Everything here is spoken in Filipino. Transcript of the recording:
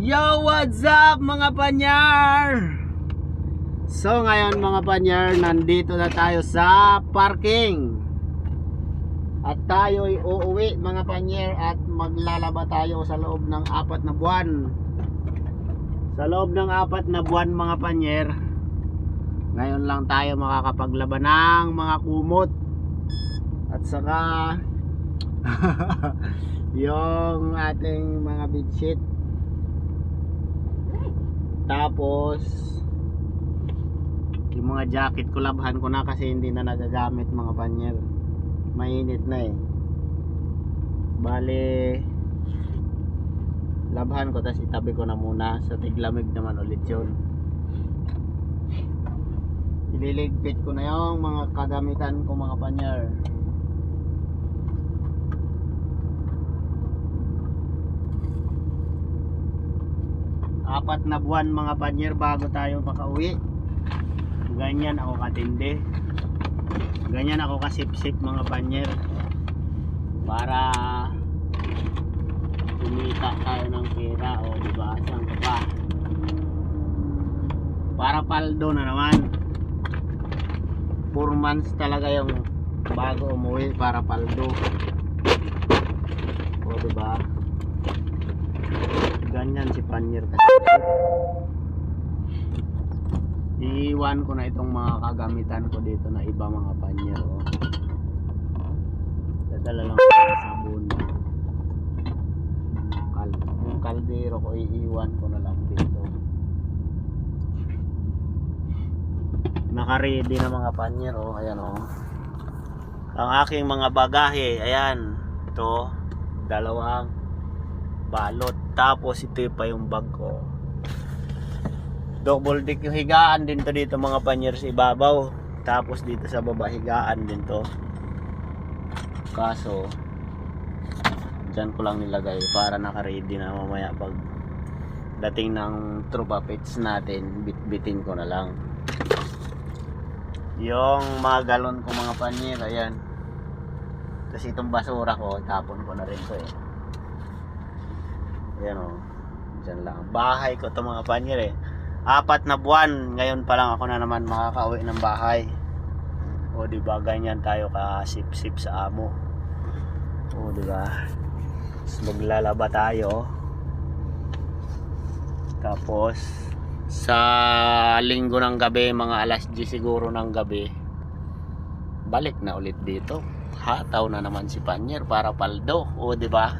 Yo, what's up mga panyar? So ngayon mga panyar, nandito na tayo sa parking. At tayo'y uuwi mga panyar at maglalaba tayo sa loob ng 4 na buwan. Sa loob ng 4 na buwan mga panyar, ngayon lang tayo makakapaglaba ng mga kumot. At saka yung ating mga bedsheet. Tapos yung mga jacket ko labhan ko na kasi hindi na nagagamit mga panyer. Mainit na eh. Bale labhan ko tapos itabi ko na muna sa tiglamig naman ulit yun. Ililigpit ko na yung mga kagamitan ko mga panyer. Apat na buwan mga panyer bago tayo makauwi. Ganyan ako katindi. Ganyan ako kasipsip mga panyer. Para kumita tayo ng pera. O diba? Saan ka pa? Para paldo na naman. 4 months talaga yung bago umuwi para paldo. O diba? Ganyan si panyer kasi. Iiwan ko na itong mga kagamitan ko dito na iba mga panyer. Oh. Dadala lang ko sa sabon. Yung kaldero ko iiwan ko na lang dito. Naka-ready na mga panyer. Oh. Ayan oh. Ang aking mga bagahe. Ayan. Ito. 2 balot. Tapos ito pa yung bag ko. Double deck yung higaan din to dito mga panyer sa ibabaw. Tapos dito sa baba higaan din to. Kaso dyan ko lang nilagay para naka-ready na mamaya pag dating ng tropa pits natin, bitbitin ko na lang. Yung mga galon ko mga panyer, ayan. Kasi itong basura ko, tapon ko na rin to eh. Ayan o. Diyan lang. Bahay ko ito mga panyer eh. 4 na buwan. Ngayon pa lang ako na naman makakauwi ng bahay. O diba ganyan tayo kasip-sip sa amo. O diba. Maglalaba tayo. Tapos sa linggo ng gabi, mga alas 10 siguro ng gabi, balik na ulit dito. Hataw na naman si panyer para paldo. O diba.